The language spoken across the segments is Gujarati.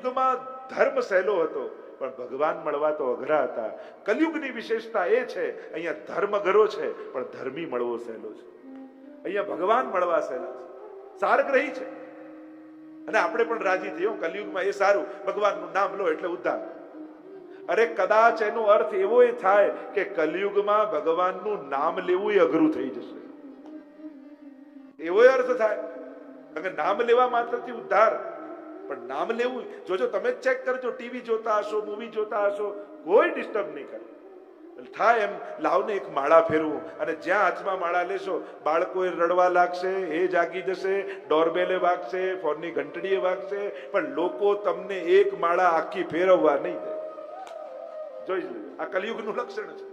યુગમાં ધર્મ સહેલો હતો, પણ ભગવાન મળવા તો અઘરા હતા. કલયુગની વિશેષતા એ છે, અહીંયા ધર્મ અઘરો છે પણ ધર્મી મળવો સહેલો છે. અહીંયા ભગવાન મળવા સહેલા છે, સારગ્રહી છે. અને આપણે પણ રાજી થયો કલયુગમાં, એ સારું, ભગવાનનું નામ લો એટલે ઉદ્ધાર. અરે કદાચ એનો અર્થ એવો થાય કે કલયુગમાં ભગવાનનું નામ લેવું એ અઘરું થઈ જશે, એવો અર્થ થાય. કારણ કે નામ લેવા માત્રથી ઉદ્ધાર, પણ નામ લેવું, જોજો તમે ચેક કરજો, ટીવી જોતા હશો, મૂવી જોતા હશો, કોઈ ડિસ્ટર્બ નહીં કરે. થાય એમ લાવને એક માળા ફેરવું, અને જ્યાં હાથમાં માળા લેશો બાળકો રડવા લાગશે, એ જાગી જશે, ડોરબેલે વાગશે, ફોનની ઘંટડીએ વાગશે, પણ લોકો તમને એક માળા આખી ફેરવવા નહીં દે. જોઈ લો, આ કલયુગનું લક્ષણ છે.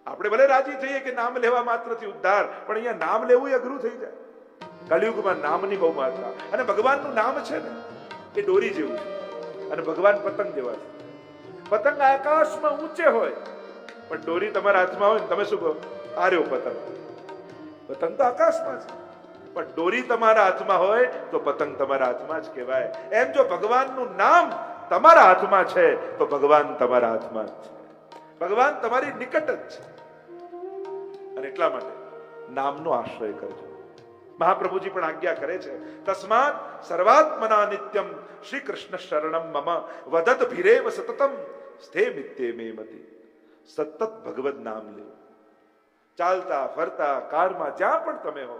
આપણે ભલે રાજી થઈએ કે નામ લેવા માત્રથી ઉદ્ધાર, પણ અહીંયા નામ લેવું અઘરું થઈ જાય. કલયુગમાં નામની બહુ માત્રા. અને ભગવાનનું નામ છે ને એ દોરી જેવું છે, અને ભગવાન પતંગ જેવા છે. પતંગ આકાશમાં ઊંચે હોય, પણ દોરી તમારા હાથમાં હોય ને તમે શું કહો? આ રહ્યો પતંગ. પતંગ તો આકાશમાં છે, પણ દોરી તમારા હાથમાં હોય તો પતંગ તમારા હાથમાં જ કહેવાય. એમ જો ભગવાનનું નામ તમારા હાથમાં છે તો ભગવાન તમારા હાથમાં જ છે, ભગવાન તમારી નિકટ જ છે. અને એટલા માટે નામનો આશ્રય કરજો. મહાપ્રભુજી પણ આજ્ઞા કરે છે, તસ્માત સર્વાત્મના નિત્યમ શ્રી કૃષ્ણ શરણમ મમ વદત ભીરેવ સતતમ સ્થે મિત્તે મે મતિ. સતત ભગવદ નામ લેવું, ચાલતા ફરતા કારમાં જ્યાં પણ તમે હો.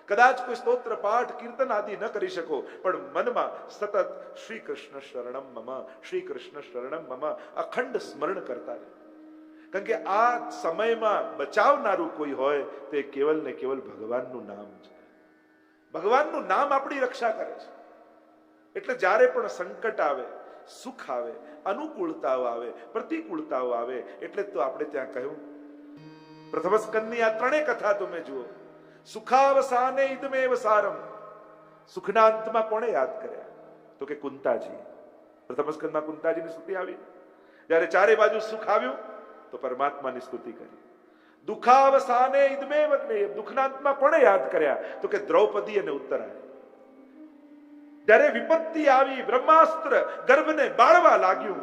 કદાચ કોઈ સ્તોત્ર પાઠ કીર્તન આદિ ન કરી શકો, પણ મનમાં સતત શ્રી કૃષ્ણ શરણમ મમ, શ્રી કૃષ્ણ શરણમ મમ અખંડ સ્મરણ કરતા રહે. કારણ કે આ સમયમાં બચાવનારું કોઈ હોય તે કેવલ ને કેવલ ભગવાનનું નામ છે. ભગવાનનું નામ આપણી રક્ષા કરે છે. એટલે જ્યારે પણ સંકટ આવે, સુખ આવે, અનુકૂળતાઓ આવે, પ્રતિકૂળતાઓ આવે, એટલે તો આપણે ત્યાં કહ્યું પ્રથમ સ્કંદની આ ત્રણેય કથા તમે જુઓ. સુખાવસાને ઇદમેવ સારમ. સુખના અંતમાં કોણે યાદ કર્યા? તો કે કુંતાજી. પ્રથમ સ્કંદમાં કુંતાજીની સ્તુતિ આવી. જ્યારે ચારે બાજુ સુખ આવ્યું તો પરમાત્માની સ્તુતિ કરી. દુખાવસાને ઇદમેવ જ્ઞેયમ. દુઃખના અંતમાં કોણે યાદ કર્યા? તો કે દ્રૌપદી અને ઉત્તરાય. જ્યારે વિપત્તિ આવી, બ્રહ્માસ્ત્ર ગર્ભને બાળવા લાગ્યું,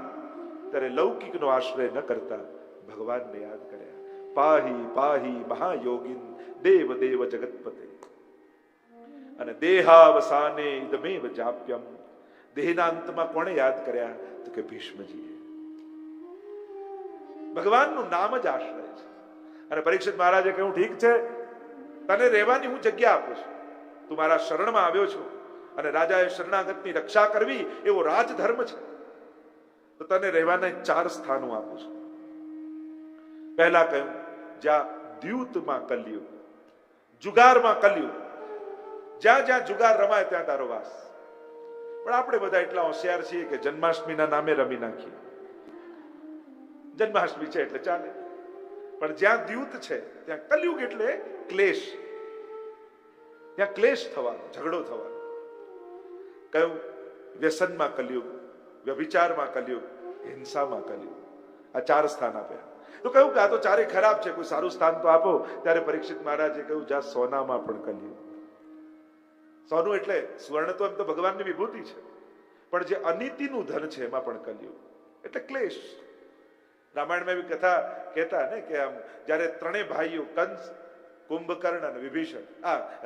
ત્યારે લૌકિકનો આશ્રય ન કરતા ભગવાનને યાદ કર્યા. પાહી પાહી મહાયોગિન દેવ દેવ જગતપતે. અને દેહાવસાને ઇદમેવ જાપ્યમ. દેહના અંતમાં કોણે યાદ કર્યા? તો કે ભીષ્મજીએ. ભગવાનનું નામ જ આશ્રય છે. અને પરીક્ષિત મહારાજે કહ્યું, ઠીક છે, તને રહેવાની હું જગ્યા આપું છું, તું મારા શરણમાં આવ્યો છું, અને રાજાએ શરણાગતની રક્ષા કરવી એવો રાજધર્મ છે, તો તને રહેવાના 4 સ્થાનો આપું છું. પહેલા કહ્યું, જ્યાં દ્યુતમાં કલયુગ, જુગારમાં કલયુગ, જ્યાં જ્યાં જુગાર રમાય ત્યાં તારો વાસ. પણ આપણે બધા એટલા હોશિયાર છીએ કે જન્માષ્ટમીના નામે રમી નાખીએ. જન્માષ્ટમી છે એટલે ચાલે, પણ જ્યાં દ્યુત છે ત્યાં કલયુગ એટલે ક્લેશ, ત્યાં ક્લેશ થવાનો, ઝઘડો થવાનો. કયું? વ્યસનમાં કલયુગ, વ્યભિચારમાં કલયુગ, હિંસામાં કલયુગ. આ 4 સ્થાન આપ્યા. તો કહ્યું કે આ તો ચારે ખરાબ છે, કોઈ સારું સ્થાન તો આપો. ત્યારે પરીક્ષિત મહારાજે કહ્યું, જ્યાં સોનામાં પણ કલયુગ. સોનું એટલે સ્વર્ણ તો એમ તો ભગવાનની વિભૂતિ છે, પણ જે અનીતિનું ધન છે એમાં પણ કલયુગ એટલે ક્લેશ. રામાયણમાં એવી કથા કહેતા ને કે આમ જ્યારે 3 ભાઈઓ કંસ, કુંભકર્ણ અને વિભીષણ,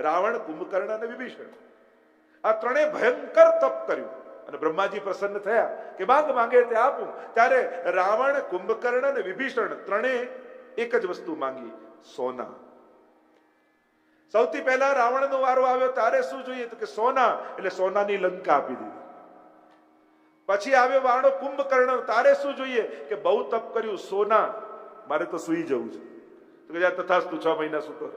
રાવણ, કુંભકર્ણ અને વિભીષણ, આ 3 ભયંકર તપ કર્યું અને બ્રહ્માજી પ્રસન્ન થયા કે માંગ માંગે તે આપું. ત્યારે રાવણ, કુંભકર્ણ અને વિભીષણ 3 એક જ વસ્તુ માંગી, સોના. સૌથી પહેલા રાવણનો વારો આવ્યો, તારે શું જોઈએ? તો કે સોના. એટલે સોનાની લંકા આપી દીધી. પછી આવ્યો વાળો કુંભકર્ણ, તારે શું જોઈએ? કે બહુ તપ કર્યું, સોના, મારે તો સુઈ જવું છે. તો કે તથાસ્તુ, 6 મહિના સૂતો.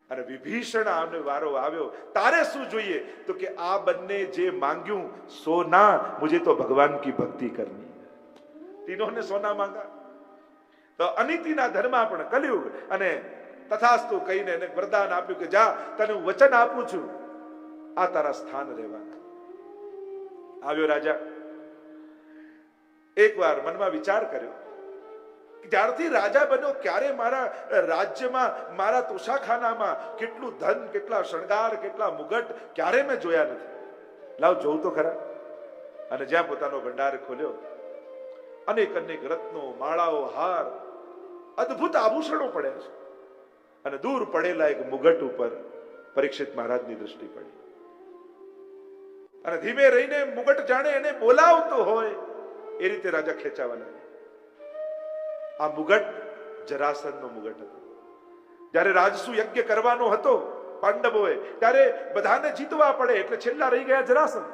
અને વિભીષણ આનો વારો આવ્યો, તારે શું જોઈએ? તો કે આ બંને જે માંગ્યું સોના, મુझे તો ભગવાન કી ભક્તિ કરनी. तीनों ने सोना માંગા. તો અનિતિના ધર્મમાં પણ કલયુગ. અને તથાસ્તુ કહીને એને વરદાન આપ્યું કે જા, તને હું વચન આપું છું, આ તારા સ્થાન રહેવાના. આવ્યો રાજા, એકવાર મનમાં વિચાર કર્યો, જ્યારથી રાજા બન્યો ક્યારે મારા રાજ્યમાં, મારા તોશાખાનામાં કેટલું ધન, કેટલા શણગાર, કેટલા મુગટ ક્યારે મેં જોયા નથી. લાવ જોઉં તો ખરા. અને જ્યાં પોતાનો ભંડાર ખોલ્યો, અનેક અનેક રત્નો, માળાઓ, હાર, અદ્ભુત આભૂષણો પડ્યા છે. અને દૂર પડેલા એક મુગટ ઉપર પરીક્ષિત મહારાજની દ્રષ્ટિ પડી. અને ધીમે રહીને મુગટ જાણે એને બોલાવતો હોય એ રીતે રાજા ખેંચાવા લાગ્યા. આ મુગટ જરાસંધનો મુગટ હતો. જ્યારે રાજસુ યજ્ઞ કરવાનો હતો પાંડવોએ, ત્યારે બધાને જીતવા પડે એટલે છેલ્લા રહી ગયા જરાસંધ.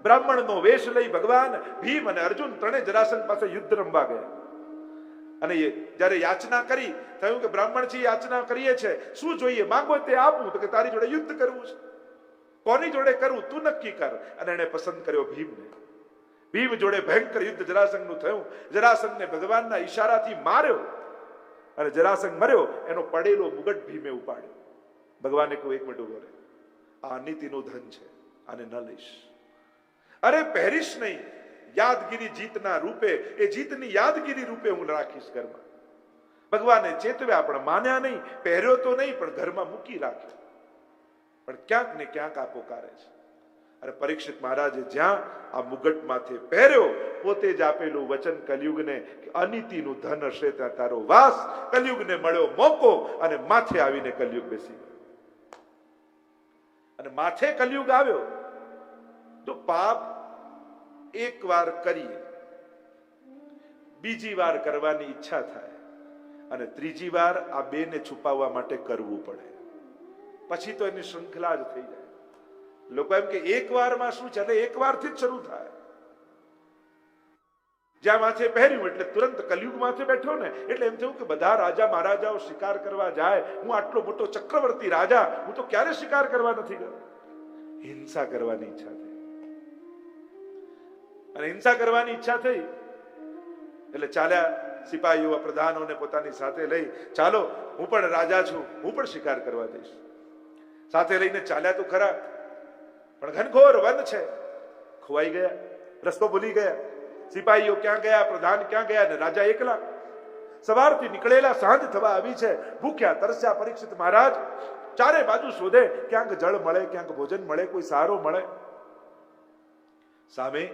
બ્રાહ્મણનો વેશ લઈ ભગવાન ભીમ અને અર્જુન ત્રણે જરાસંધ પાસે યુદ્ધ રમવા ગયા. અને જ્યારે યાચના કરી, થયું કે બ્રાહ્મણજી યાચના કરીએ છે, શું જોઈએ, માંગો તે આપું. તો કે તારી જોડે યુદ્ધ કરવું છે. કોની જોડે કરવું તું નક્કી કર. અને એને પસંદ કર્યો ભીમને. ભીમ જોડે ભયંકર યુદ્ધ જરાસંઘનું થયું. જરાસંઘને ભગવાનના ઈશારાથી માર્યો અને જરાસંઘ મર્યો. એનો પડેલો મુગટ ભીમે ઉપાડ્યો. ભગવાને કહ્યું, એક મિનિટ ઉભો રહે, આ નીતિનું ધન છે, આને ન લઈશ. અરે પહેરીશ નહીં, યાદગીરી જીતના રૂપે, એ જીતની યાદગીરી રૂપે હું રાખીશ ઘરમાં. ભગવાને ચેતવ્યા પણ માન્યા નહીં. પહેર્યો તો નહીં પણ ઘરમાં મૂકી રાખ્યો. પણ ક્યાંક ને ક્યાંક આ પોકારે છે. અને પરીક્ષિત મહારાજે જ્યાં આ મુગટ માથે પહેર્યો, પોતે જ આપેલું વચન કલયુગને કે અનીતિનું ધન હશે ત્યાં તારો વાસ. કલયુગને મળ્યો મોકો અને માથે આવીને કલયુગ બેસી ગયો. અને માથે કલયુગ આવ્યો તો પાપ એક વાર કરીએ, બીજી વાર કરવાની ઈચ્છા થાય અને ત્રીજી વાર આ બેને છુપાવવા માટે કરવું પડે. પછી તો એની શૃંખલા જ થઈ જાય. લોકો એમ કે એક વારમાં શું છે, એટલે એક વારથી જ શરૂ થાય. જ્યાં માથે પહેર્યું એટલે તુરંત કલયુગ માથે બેઠો ને, એટલે એમ થયું કે બધા રાજા મહારાજાઓ શિકાર કરવા જાય, હું આટલો મોટો ચક્રવર્તી રાજા, હું તો ક્યારે શિકાર કરવા નથી ગયો. હિંસા કરવાની ઈચ્છા થઈ. અને હિંસા કરવાની ઈચ્છા થઈ એટલે ચાલ્યા સિપાહીઓ પ્રધાનોને પોતાની સાથે લઈ, ચાલો હું પણ રાજા છું, હું પણ શિકાર કરવા જઈશ. સાથે લઈને ચાલ્યા તો ખરા, પણ ઘનઘોર વન છે, ખોવાઈ ગયા, રસ્તો ભૂલી ગયા. સિપાહીઓ ક્યાં ગયા, પ્રધાન ક્યાં ગયા, ને રાજા એકલા. સવારથી નીકળેલા, સાંજ થવા આવી છે. ભૂખ્યા તરસ્યા પરીક્ષિત મહારાજ ચારે બાજુ શોધે, ક્યાંક જળ મળે, ક્યાંક ભોજન મળે, કોઈ સારો મળે. સામે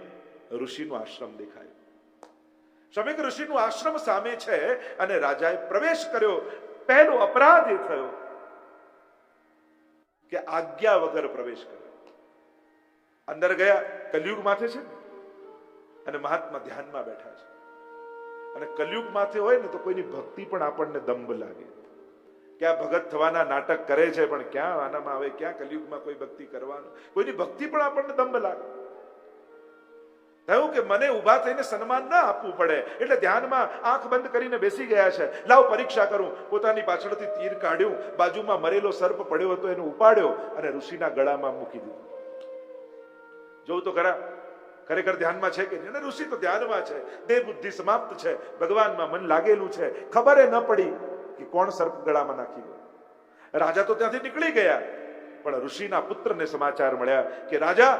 ઋષિનો આશ્રમ દેખાય. શમીક ઋષિનું આશ્રમ સામે છે અને રાજાએ પ્રવેશ કર્યો. પહેલો અપરાધ એ થયો કે આજ્ઞા વગર પ્રવેશ કર્યો. અંદર ગયા, કલયુગ માથે છે અને મહાત્મા ધ્યાનમાં બેઠા છે. અને કલયુગ માથે હોય ને તો કોઈની ભક્તિ પણ આપણને દંભ લાગે કે આ ભગત થવાના નાટક કરે છે, પણ ક્યાં આનામાં આવે, ક્યાં કલયુગમાં કોઈ ભક્તિ કરવાનું. કોઈની ભક્તિ પણ આપણને દંભ લાગે. થયું કે મને ઉભા થઈને સન્માન ના આપવું પડે એટલે ધ્યાનમાં આંખ બંધ કરીને બેસી ગયા છે. લાવ પરીક્ષા કરું. પોતાની પાછળથી તીર કાઢ્યું, બાજુમાં મરેલો સર્પ પડ્યો હતો એને ઉપાડ્યો અને ઋષિના ગળામાં મૂકી દીધો. જોવું તો ખરા ખરેખર ધ્યાનમાં છે કે નહીં. અને ઋષિ તો ધ્યાનમાં છે, દેહ બુદ્ધિ સમાપ્ત છે, ભગવાનમાં મન લાગેલું છે. ખબર ન પડી કે કોણ સર્પ ગળામાં નાખી ગયો. રાજા તો ત્યાંથી નીકળી ગયા, પણ ઋષિના પુત્રને સમાચાર મળ્યા કે રાજા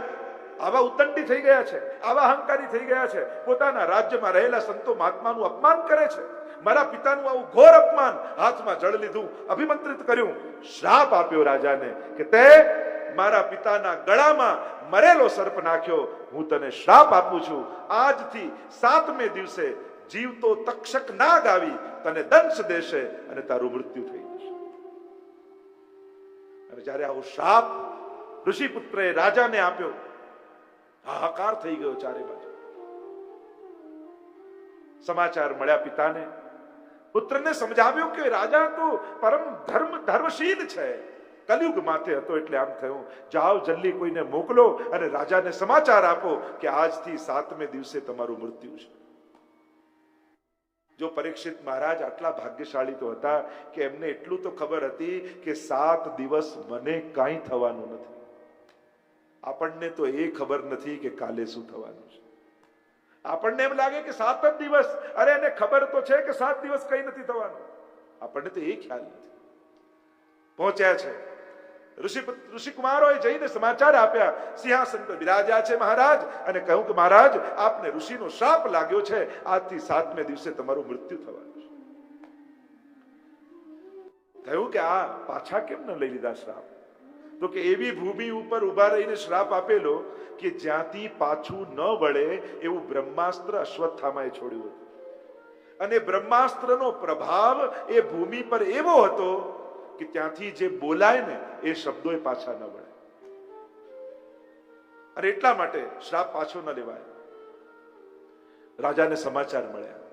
આવા ઉત્તંડી થઈ ગયા છે, આવા અહંકારી થઈ ગયા છે, પોતાના રાજ્યમાં રહેલા સંતો મહાત્માનું અપમાન કરે છે. મારા પિતાનું આવું ઘોર અપમાન. હાથમાં જળ લીધું, અભિમંત્રિત કર્યું, શ્રાપ આપ્યો રાજાને કે તે મારા પિતાના ગળામાં મરેલો સર્પ નાખ્યો. હું તને શ્રાપ આપું છું, આજથી 7મે દિવસે જીવતો તક્ષક નાગ આવી તને દંશ દેશે અને તારું મૃત્યુ થઈ જશે. અને જ્યારે આવો શ્રાપ ઋષિપુત્રએ રાજાને આપ્યો, હાહાકાર થઈ ગયો ચારે બાજુ. સમાચાર મળ્યા પિતાને. પુત્રને સમજાવ્યું કે રાજા તો પરમ ધર્મશીલ છે, કલયુગ માથે હતો એટલે આમ થયું. જાઓ જલ્દી કોઈને મોકલો અને રાજાને સમાચાર આપો કે આજથી 7મે દિવસે તમારું મૃત્યુ છે. જો પરીક્ષિત મહારાજ આટલા ભાગ્યશાળી તો હતા કે એમને એટલું તો ખબર હતી કે 7 દિવસ મને કાંઈ થવાનું નથી. આપણને તો એ ખબર નથી કે કાલે શું થવાનું છે. આપણને એમ લાગે કે 7 જ દિવસ, અરે એને ખબર તો છે કે 7 દિવસ કઈ નથી થવાનું. આપણને તો એ ખ્યાલ નથી. પહોંચ્યા છે ઋષિકુમારોએ જઈને સમાચાર આપ્યા. સિંહાસન પર બિરાજ્યા છે મહારાજ અને કહ્યું કે મહારાજ આપને ઋષિનો શ્રાપ લાગ્યો છે, આજથી 7મે દિવસે તમારું મૃત્યુ થવાનું છે. થયું કે આ પાછા કેમ ન લઈ લીધા શ્રાપ? તો કે એવી ભૂમિ ઉપર ઉભા રહીને શ્રાપ આપેલો કે જ્યાંથી પાછું ન વળે એવું બ્રહ્માસ્ત્ર અશ્વત્થામાએ છોડ્યું હતું. અને બ્રહ્માસ્ત્રનો પ્રભાવ એ ભૂમિ પર એવો હતો કે ત્યાંથી જે બોલાય ને એ શબ્દો પાછા ન વળે. અને એટલા માટે શ્રાપ પાછો ન લેવાય. રાજાને સમાચાર મળ્યા.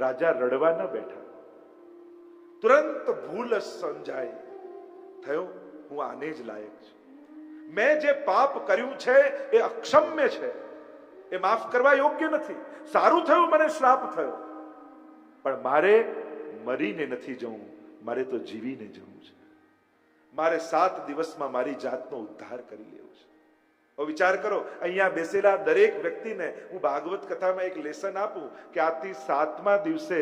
રાજા રડવા ન બેઠા, તુરંત ભૂલ સમજાય, થયો હું આને જ લાયક છું. મેં જે પાપ કર્યું છે એ અક્ષમ્ય છે, એ માફ કરવા યોગ્ય નથી. સારું થયું મને શ્રાપ થયો, પણ મારે મરીને નથી જવું, મારે તો જીવીને જવું છે. મારે 7 દિવસમાં મારી જાતનો ઉદ્ધાર કરી લેવો છે. હવે વિચાર કરો, અહીંયા બેસેલા દરેક વ્યક્તિને હું ભાગવત કથામાં એક લેસન આપું કે આથી 7મા દિવસે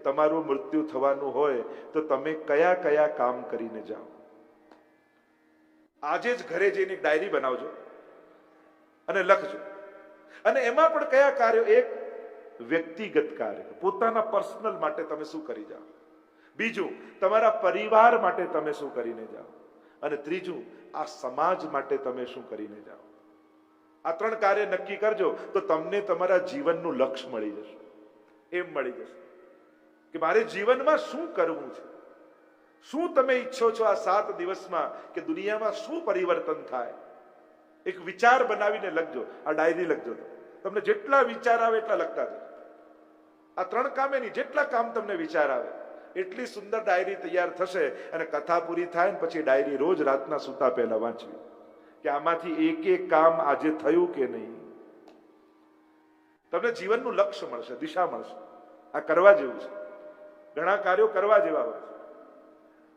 તમારું મૃત્યુ થવાનું હોય તો તમે કયા કયા કામ કરીને જાઓ. આજે જ ઘરે જઈને એક ડાયરી બનાવજો અને લખજો. અને એમાં પણ કયા કાર્યો, એક વ્યક્તિગત કાર્ય, પોતાના પર્સનલ માટે તમે શું કરી જાઓ. બીજું, તમારા પરિવાર માટે તમે શું કરીને જાઓ. અને ત્રીજું, આ સમાજ માટે તમે શું કરીને જાઓ. આ 3 કાર્ય નક્કી કરજો તો તમને તમારા જીવનનું લક્ષ્ય મળી જશે. એમ મળી જશે કે મારે જીવનમાં શું કરવું છે. શું તમે ઈચ્છો છો આ 7 દિવસમાં કે દુનિયામાં શું પરિવર્તન થાય. એક વિચાર બનાવીને લખજો. આ ડાયરી લખજો. તમને જેટલા વિચાર આવે એટલા લખતા જજો. આ 3 કામે નહીં, જેટલા કામ તમને વિચાર આવે એટલી સુંદર ડાયરી તૈયાર થશે. અને કથા પૂરી થાય ને પછી ડાયરી રોજ રાતના સૂતા પહેલા વાંચવી કે આમાંથી એક એક કામ આજે થયું કે નહીં. તમને જીવનનું લક્ષ્ય મળશે, દિશા મળશે. આ કરવા જેવું છે. ઘણા કાર્યો કરવા જેવા હોય છે.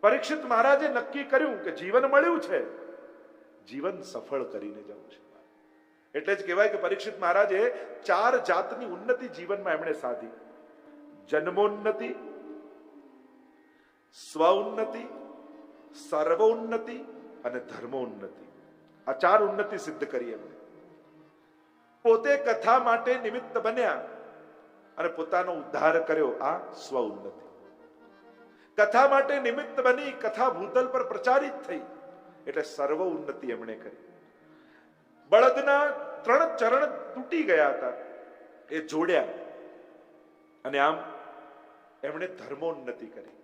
પરીક્ષિત મહારાજે નક્કી કર્યું કે જીવન મળ્યું છે, જીવન સફળ કરીને જવું છે. એટલે જ કહેવાય કે પરીક્ષિત મહારાજે 4 જાતની ઉન્નતિ જીવનમાં એમણે સાધી. જન્મોન્નતિ, સ્વઉન્નતિ, સર્વોન્નતિ અને ધર્મોન્નતિ. આ 4 ઉન્નતિ સિદ્ધ કરી એમણે. પોતે કથા માટે નિમિત્ત બન્યા અને પોતાનો ઉદ્ધાર કર્યો. આ સ્વઉન્નતિ. કથા માટે નિમિત્ત બની કથા ભૂતલ પર પ્રચારિત થઈ એટલે સર્વ ઉન્નતિ એમણે કરી. બળદના 3 ચરણ તૂટી ગયા હતા, એ જોડ્યા અને આમ એમણે ધર્મોન્નતિ કરી.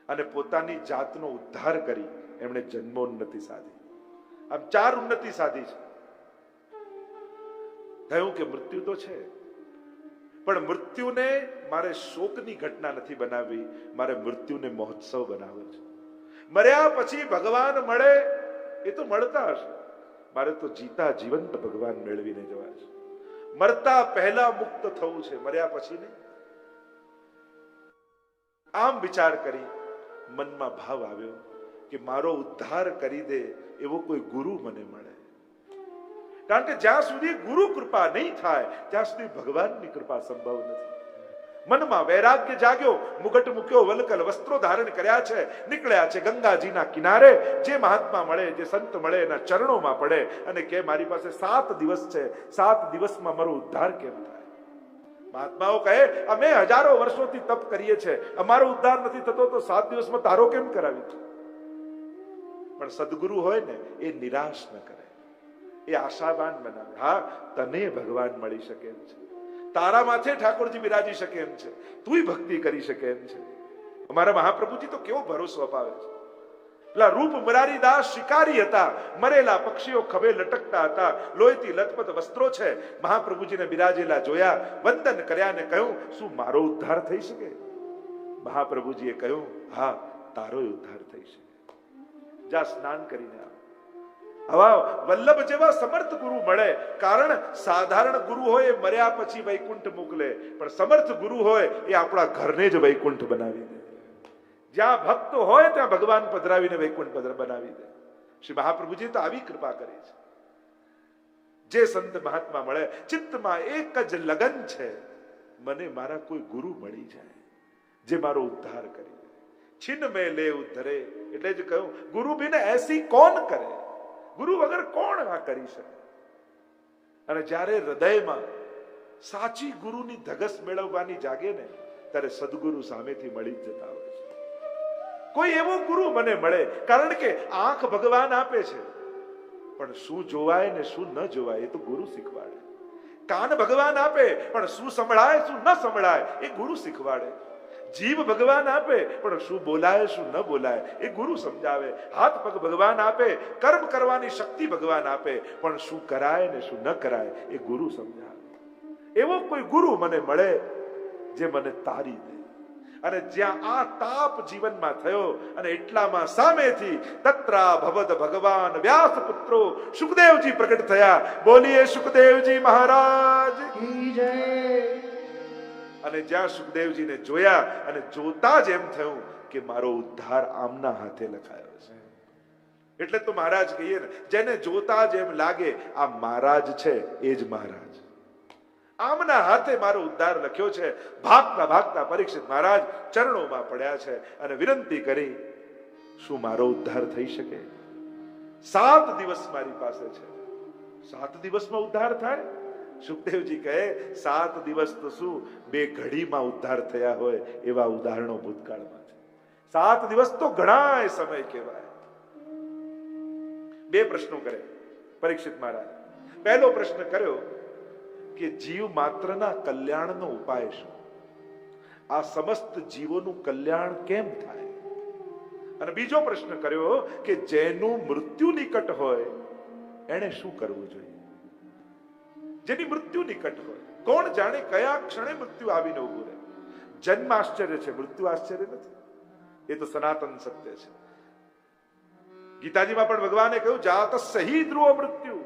અને પોતાની જાતનો ઉદ્ધાર કરી એમણે જન્મોન્નતિ સાધી. આમ 4 ઉન્નતિ સાધી છે. કહ્યું કે મૃત્યુ તો છે, પણ મૃત્યુને મારે શોકની ઘટના નથી બનાવવી, મારે મૃત્યુને મહોત્સવ બનાવવો છે. મર્યા પછી ભગવાન મળે એ તો મળતા હશે, મારે તો જીતા જીવંત ભગવાન મેળવીને જવા છે. મરતા પહેલા મુક્ત થવું છે, મર્યા પછી નહીં. આમ વિચાર કરી મનમાં ભાવ આવ્યો કે મારો ઉદ્ધાર કરી દે એવો કોઈ ગુરુ મને મળે. કારણ કે જ્યાં સુધી ગુરુ કૃપા નહીં થાય ત્યાં સુધી ભગવાનની કૃપા સંભવ નથી. મનમાં વૈરાગ્ય જાગ્યો, મુગટ મૂક્યો, વલકલ વસ્ત્રો ધારણ કર્યા છે, નીકળ્યા છે ગંગાજીના કિનારે. જે મહાત્મા મળે, જે સંત મળે એના ચરણોમાં પડે અને કે મારી પાસે 7 દિવસ છે, 7 દિવસમાં મારો ઉદ્ધાર કેમ થાય. મહાત્માઓ કહે અમે હજારો વર્ષોથી તપ કરીએ છીએ, અમારો ઉદ્ધાર નથી થતો તો 7 દિવસમાં તારો કેમ કરાવી. પણ સદગુરુ હોય ને એ નિરાશ ન કરે, એ આશાવાન બનાવે. હા, તને ભગવાન મળી શકે એમ છે, તારા માથે ઠાકોરજી બિરાજી શકે એમ છે, તુંય ભક્તિ કરી શકે એમ છે. અમારા મહાપ્રભુજી તો કેવો ભરોસો અપાવે છે. પેલા રૂપ મુરારીદાસ શિકારી હતા, મરેલા પક્ષીઓ ખભે લટકતા હતા, લોહીથી લથપથ વસ્ત્રો છે. મહાપ્રભુજીને બિરાજેલા જોયા, વંદન કર્યા ને કહ્યું શું મારો ઉદ્ધાર થઈ શકે. મહાપ્રભુજીએ કહ્યું હા, તારો ઉદ્ધાર થઈ શકે. જા સ્નાન કરીને આવ. હવા વલ્લભ જેવા સમર્થ ગુરુ મળે. કારણ સાધારણ ગુરુ હોય એ મર્યા પછી વૈકુંઠ મોકલે, પણ સમર્થ ગુરુ હોય એ આપણા ઘરને જ વૈકુંઠ બનાવી દે. જ્યાં ભક્ત હોય ત્યાં ભગવાન પધરાવીને વૈકુંઠ બનાવી દે. શ્રી મહાપ્રભુજી તો આવી કૃપા કરે છે. જે સંત મહાત્મા મળે, ચિત્તમાં એક જ લગન છે, મને મારા કોઈ ગુરુ મળી જાય જે મારો ઉદ્ધાર કરી દે. છિન મેં લે ઉદ્ધરે. એટલે જ કહ્યું ગુરુ બિન એસી કોણ કરે. ગુરુ વગર કોણ આ કરી શકે. અને જ્યારે હૃદયમાં સાચી ગુરુની ધગસ મેળવવાની જાગે ને ત્યારે સદગુરુ સામેથી મળી જ જતા હોય છે. કોઈ એવો ગુરુ મને મળે, કારણ કે આંખ ભગવાન આપે છે, પણ શું જોવાય ને શું ન જોવાય એ તો ગુરુ શીખવાડે. કાન ભગવાન આપે, પણ શું સંભળાય શું ન સંભળાય એ ગુરુ શીખવાડે. જીભ ભગવાન આપે, પણ શું બોલાય શું ન બોલાય એ ગુરુ સમજાવે. હાથ પગ ભગવાન આપે, કર્મ કરવાની શક્તિ ભગવાન આપે, પણ શું કરાય ને શું ન કરાય એ ગુરુ સમજાવે. એવો કોઈ ગુરુ મને મળે જે મને તારી દે. અને જ્યાં આ તાપ જીવનમાં થયો અને એટલામાં સામેથી તત્રા ભવદ ભગવાન વ્યાસ પુત્રો સુખદેવજી પ્રગટ થયા. બોલીએ સુખદેવજી મહારાજ કી જય. અને જ્યાં સુખદેવજીને જોયા અને જોતા જ એમ થયું કે મારો ઉદ્ધાર આમના હાથે લખાયો છે. એટલે તો મહારાજ કહીએ ને, જેને જોતા જ એમ લાગે આ મહારાજ છે એ જ મહારાજ. આમના હાથે મારો ઉદ્ધાર લખ્યો છે. ભાગતા ભાગતા પરીક્ષિત મહારાજ ચરણોમાં પડ્યા છે અને વિનંતી કરી, શું મારો ઉદ્ધાર થઈ શકે? 7 દિવસ મારી પાસે છે. 7 દિવસમાં ઉદ્ધાર થાય? સુખદેવજી કહે, 7 દિવસ તો શું, 2 ઘડીમાં ઉદ્ધાર થયા હોય એવા ઉદાહરણો ભૂતકાળમાં છે. 7 દિવસ તો ઘણા સમય કહેવાય. 2 પ્રશ્નો કરે પરીક્ષિત મહારાજ. પહેલો પ્રશ્ન કર્યો કે જીવ માત્રના કલ્યાણનો ઉપાય શું? આ સમસ્ત જીવોનું કલ્યાણ કેમ થાય? અને બીજો પ્રશ્ન કર્યો કે જેનું મૃત્યુ નિકટ હોય એને શું કરવું જોઈએ? જેની મૃત્યુ નિકટ હોય, કોણ જાણે કયા ક્ષણે મૃત્યુ આવીને ઉભું રહે. જન્મ આશ્ચર્ય છે, મૃત્યુ આશ્ચર્ય નથી. એ તો સનાતન સત્ય છે. ગીતાજીમાં પણ ભગવાને કહ્યું, જાત સહી ધ્રુવ મૃત્યુ.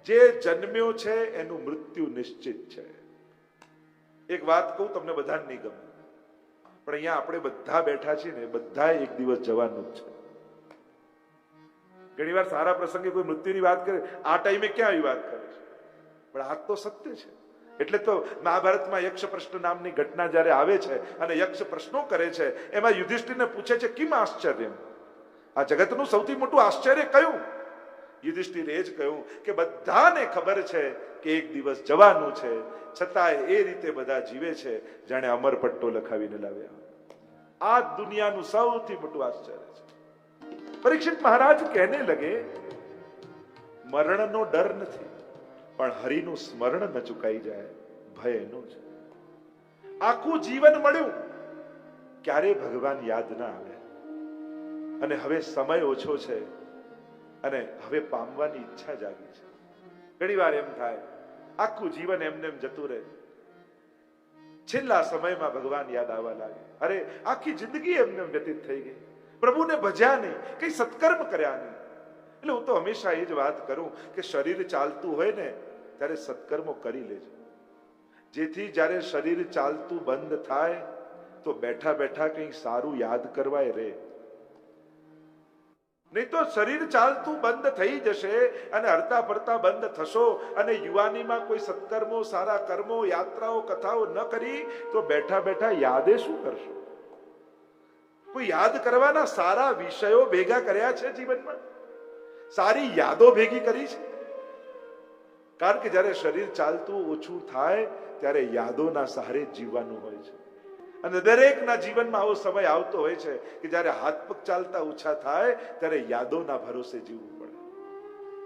જે જન્મ્યો છે એનું મૃત્યુ નિશ્ચિત છે. એક વાત કહું, તમને બધાને નહીં ગમે, પણ અહીંયા આપણે બધા બેઠા છીએ ને, બધા એક દિવસ જવાનું જ છે. ઘણી વાર સારા પ્રસંગે કોઈ મૃત્યુની વાત કરે, આ ટાઈમે ક્યાં આવી વાત કરે છે? પણ આ તો સત્ય છે. એટલે તો મહાભારતમાં યક્ષ પ્રશ્ન નામની ઘટના જયારે આવે છે અને યક્ષ પ્રશ્નો કરે છે, એમાં યુધિષ્ઠિરને પૂછે છે, કિમ આશ્ચર્ય, આ જગતનું સૌથી મોટું આશ્ચર્ય કયું? યુધિષ્ઠિરે એ જ કહ્યું કે બધાને ખબર છે કે એક દિવસ જવાનું છે, છતાંય એ રીતે બધા જીવે છે જાણે અમરપટ્ટો લખાવીને લાવ્યા. આ દુનિયાનું સૌથી મોટું આશ્ચર્ય છે. પરીક્ષિત મહારાજ કહેને લગે, મરણનો ડર નથી, પણ હરિનું સ્મરણ ન ચુકાઈ જાય ભય એનું છે. આખું જીવન મળ્યું, ક્યારે ભગવાન યાદ ના આવે, અને હવે સમય ઓછો છે અને હવે પામવાની ઈચ્છા જાગી છે. ઘણી વાર એમ થાય આખું જીવન એમને એમ જતું રહે, છેલ્લા સમયમાં ભગવાન યાદ આવવા લાગે. અરે આખી જિંદગી એમને એમ વ્યતીત થઈ ગઈ, પ્રભુને ભજ્યા નહીં, કઈ સત્કર્મ કર્યા નહીં. એટલે હું તો હંમેશા એ જ વાત કરું કે શરીર ચાલતું હોય ને ત્યારે સત્કર્મો કરી લેજો, જેથી જ્યારે શરીર ચાલતું બંધ થાય તો બેઠા બેઠા કંઈ સારું યાદ કરવાય રહે. નહીં તો શરીર ચાલતું બંધ થઈ જશે અને હરતા ફરતા બંધ થશો અને યુવાનીમાં કોઈ સત્કર્મો, સારા કર્મો, યાત્રાઓ, કથાઓ ન કરી તો બેઠા બેઠા યાદે શું કરશો? કોઈ યાદ કરવાના સારા વિષયો ભેગા કર્યા છે જીવનમાં, સારી યાદો ભેગી કરી છે. કારણ કે જ્યારે શરીર ચાલતું ઓછું થાય ત્યારે યાદોના સહારે જીવવાનું હોય છે. અને દરેકના જીવનમાં આવો સમય આવતો હોય છે કે જ્યારે હાથ પગ ચાલતા ઓછા થાય ત્યારે યાદોના ભરોસે જીવવું પડે.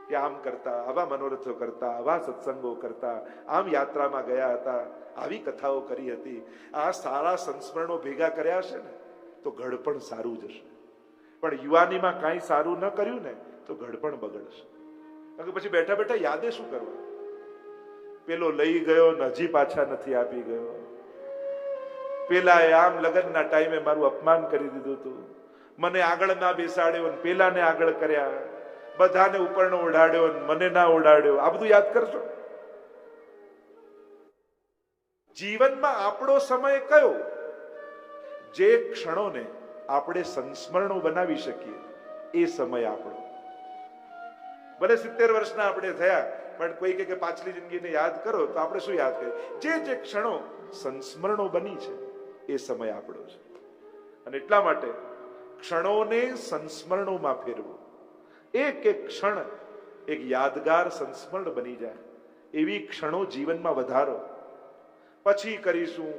કે આમ કરતા, આવા મનોરથો કરતા, આવા સત્સંગો કરતા, આમ યાત્રામાં ગયા હતા, આવી કથાઓ કરી હતી. આ સારા સંસ્મરણો ભેગા કર્યા હશે ને તો ઘડપણ સારું જશે. પણ યુવાનીમાં કાંઈ સારું ન કર્યું ને તો ઘડપણ બગડશે. કારણ કે પછી બેઠા બેઠા યાદે શું કરવા? પેલો લઈ ગયો ને હજી પાછા નથી આપી ગયો, પેલા આમ લગ્નના ટાઈમે મારું અપમાન કરી દીધું હતું, મને આગળ ના બેસાડ્યો ને પેલાને આગળ કર્યા, બધાને ઉપરનો ઓઢાડ્યો ને મને ના ઓઢાડ્યો. આ બધું યાદ કરશો. જીવનમાં આપણો સમય કયો? જે ક્ષણોને આપણે સંસ્મરણો બનાવી શકીએ એ સમય આપણો. ભલે 70 વર્ષના આપણે થયા, પણ કોઈ કે પાછલી જિંદગીને યાદ કરો તો આપણે શું યાદ કરીએ? જે ક્ષણો સંસ્મરણો બની છે એ સમય આપણો છે. અને એટલા માટે ક્ષણોને સંસ્મરણોમાં ફેરવો. એક એક ક્ષણ એક યાદગાર સંસ્મરણ બની જાય એવી ક્ષણો જીવનમાં વધારો. પછી કરીશું,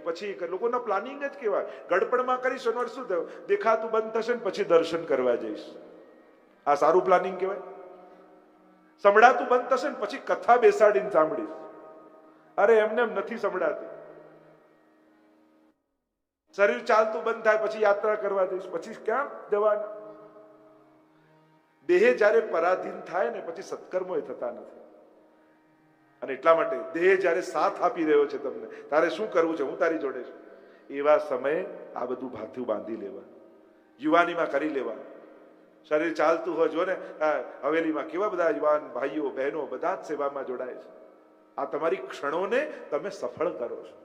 લોકોના પ્લાનિંગ જ કેવા, ગડપણમાં કરીશું એનો અર્થ શું થયો? દેખાતું બંધ થશે ને પછી દર્શન કરવા જઈશ. આ સારું પ્લાનિંગ કહેવાય? સંભળાતું બંધ થશે ને પછી કથા બેસાડીને સાંભળીશ. અરે એમને એમ નથી સંભળાતી. શરીર ચાલતું બંધ થાય પછી યાત્રા કરવા જઈશ, પછી ક્યાં જવાના? દેહ જ્યારે પરાધીન થાય ને પછી સત્કર્મો થતા નથી. અને એટલા માટે દેહ જ્યારે સાથ આપી રહ્યો છે તમને, તારે શું કરવું છે, હું તારી જોડે છું, એવા સમયે આ બધું ભાથું બાંધી લેવા, યુવાનીમાં કરી લેવા. શરીર ચાલતું હોય, જો ને હવેલીમાં કેવા બધા યુવાન ભાઈઓ બહેનો બધા જ સેવામાં જોડાય છે. આ તમારી ક્ષણોને તમે સફળ કરો છો.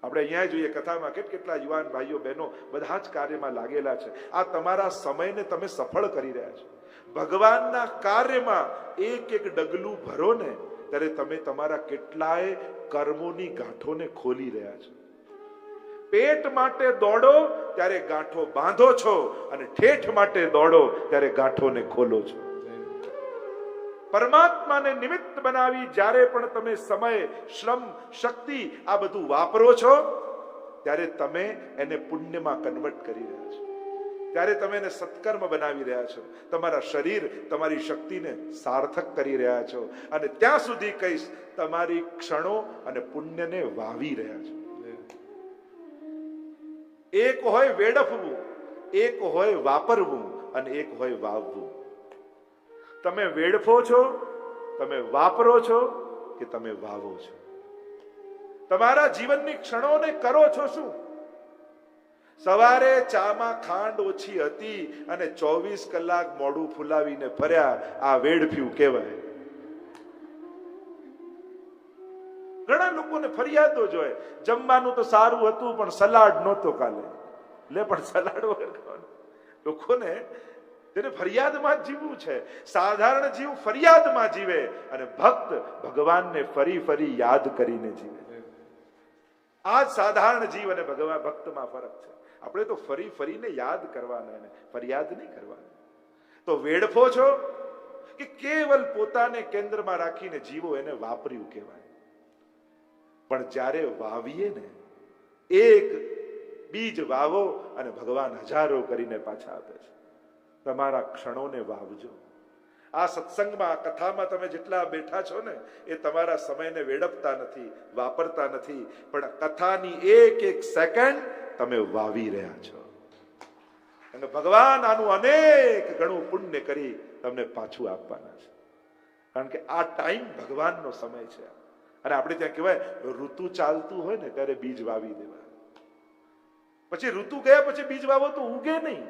આપણે અહીંયા જોઈએ કથામાં કેટલા યુવાન ભાઈઓ બહેનો બધા જ કાર્યમાં લાગેલા છે. આ તમારા સમયને તમે સફળ કરી રહ્યા છો. ભગવાનના કાર્યમાં એક એક ડગલું ભરો ને ત્યારે તમે તમારા કેટલાય કર્મોની ગાંઠોને ખોલી રહ્યા છો. પેટ માટે દોડો ત્યારે ગાંઠો બાંધો છો, અને ઠેઠ માટે દોડો ત્યારે ગાંઠોને ખોલો છો. પરમાત્માને નિમિત્ત બનાવી જ્યારે પણ તમે સમય, શ્રમ, શક્તિ આ બધું વાપરો છો ત્યારે તમે એને પુણ્યમાં કન્વર્ટ કરી રહ્યા છો, ત્યારે તમે એને સત્કર્મ બનાવી રહ્યા છો. તમારા શરીર, તમારી શક્તિને સાર્થક કરી રહ્યા છો. અને ત્યાં સુધી કહીશ, તમારી ક્ષણો અને પુણ્યને વાવી રહ્યા છો. એક હોય વેડફવું, એક હોય વાપરવું, અને એક હોય વાવવું. તમે વેડફો છો, તમે વાપરો છો, કે તમે વાવો છો? તમારા જીવનની ક્ષણોને કરો છો શું? સવારે ચામાં ખાંડ ઓછી હતી અને 24 કલાક મોઢું ફુલાવીને ફર્યા, આ વેડફ્યું કહેવાય. ઘણા લોકોને ફરિયાદો જોઈએ, જમવાનું તો સારું હતું પણ સલાડ નહોતો કાલે. લે પણ સલાડ વગર ખાવાનું. લોકોને તેને ફરિયાદમાં જીવવું છે. સાધારણ જીવ ફરિયાદમાં જીવે, અને ભક્ત ભગવાનને ફરી ફરી યાદ કરીને જીવે. આ સાધારણ જીવ અને ભગવાન ભક્તમાં ફરક છે. આપણે તો ફરી ફરીને યાદ કરવાના, એને ફરિયાદ નહીં કરવાની. તો વેડફો છો કે કેવલ પોતાને કેન્દ્રમાં રાખીને જીવો, એને વાપર્યું કહેવાય. પણ જ્યારે વાવીએ ને, એક બીજ વાવો અને ભગવાન હજારો કરીને પાછા આપે છે. તમારા ક્ષણોને વાવજો. આ સત્સંગમાં, કથામાં તમે જેટલા બેઠા છો ને, એ તમારા સમયને વેડફતા નથી, વાપરતા નથી, પણ કથાની એક એક સેકન્ડ તમે વાવી રહ્યા છો. અને ભગવાન આનું અનેક ગણું પુણ્ય કરી તમને પાછું આપવાના છે. કારણ કે આ ટાઈમ ભગવાનનો સમય છે. અને આપણે ત્યાં કહેવાય, ઋતુ ચાલતું હોય ને ત્યારે બીજ વાવી દેવા. પછી ઋતુ ગયા પછી બીજ વાવો તો ઉગે નહીં.